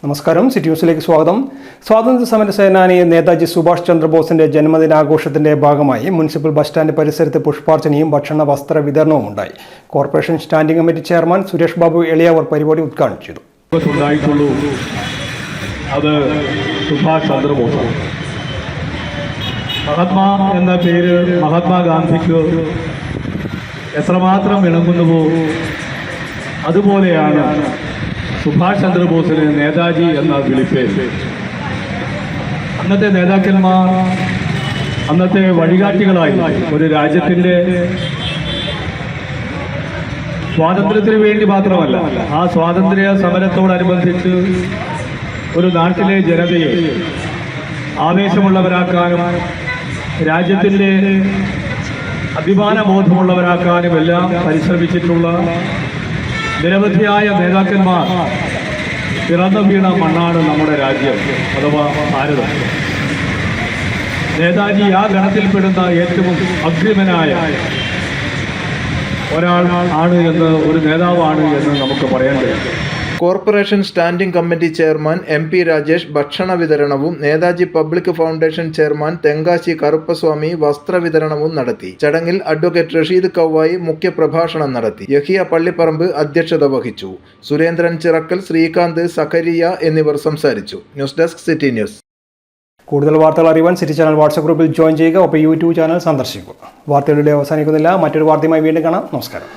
നമസ്കാരം. സിറ്റി ന്യൂസിലേക്ക് സ്വാഗതം. സ്വാതന്ത്ര്യ സമര സേനാനി നേതാജി സുഭാഷ് ചന്ദ്രബോസിന്റെ ജന്മദിനാഘോഷത്തിന്റെ ഭാഗമായി മുനിസിപ്പൽ ബസ് സ്റ്റാൻഡ് പരിസരത്ത് പുഷ്പാർച്ചനയും ഭക്ഷണ വസ്ത്ര വിതരണവും ഉണ്ടായി. Corporation standing committee chairman Suresh Babu എളിയാവർ പരിപാടി ഉദ്ഘാടനം ചെയ്തു. അത് സുഭാഷ് ചന്ദ്രബോസ്. മഹാത്മാ എന്ന പേര് മഹാത്മാഗാന്ധിക്ക് എത്രമാത്രം ഇണങ്ങുന്നുവോ അതുപോലെയാണ് സുഭാഷ് ചന്ദ്രബോസിന് നേതാജി എന്ന വിളിപ്പേര്. അന്നത്തെ നേതാക്കന്മാർ, അന്നത്തെ വഴികാട്ടികളായി ഒരു രാജ്യത്തിൻ്റെ സ്വാതന്ത്ര്യത്തിന് വേണ്ടി മാത്രമല്ല, ആ സ്വാതന്ത്ര്യ സമരത്തോടനുബന്ധിച്ച് ഒരു നാട്ടിലെ ജനതയെ ആവേശമുള്ളവരാക്കാനും രാജ്യത്തിൻ്റെ അഭിമാനബോധമുള്ളവരാക്കാനും എല്ലാം പരിശ്രമിച്ചിട്ടുള്ള നിരവധിയായ നേതാക്കന്മാർ പിറന്നു വീണ മണ്ണാണ് നമ്മുടെ രാജ്യം അഥവാ ഭാരതം. നേതാജി ആ ഗണത്തിൽപ്പെടുന്ന ഏറ്റവും അഗ്രിമനായ ഒരാൾ ആണ് എന്ന്, ഒരു നേതാവാണ് എന്ന് നമുക്ക് പറയാൻ കഴിയും. Corporation standing committee chairman MP Rajesh ഭക്ഷണ വിതരണവും Netaji public foundation chairman Tenkasi Karuppaswamy വസ്ത്ര വിതരണവും നടത്തി. ചടങ്ങിൽ അഡ്വക്കേറ്റ് റഷീദ് കവ്വായി മുഖ്യപ്രഭാഷണം നടത്തി. യഹിയ പള്ളിപ്പറമ്പ് അധ്യക്ഷത വഹിച്ചു. സുരേന്ദ്രൻ ചിറക്കൽ, ശ്രീകാന്ത്, സഖരിയ എന്നിവർ സംസാരിച്ചു. News desk city news. കൂടുതൽ വാർത്തകൾ അറിയുവാൻ സിറ്റി ചാനൽ വാട്സ്ആപ്പ് ഗ്രൂപ്പിൽ ജോയിൻ ചെയ്യുക. ഒപ്പം YouTube ചാനൽ സന്ദർശിക്കുക. വാർത്തകളുടെ അവസാനിക്കുന്നില്ല. മറ്റൊരു വാർത്തയുമായി വീണ്ടും കാണാം. നമസ്കാരം.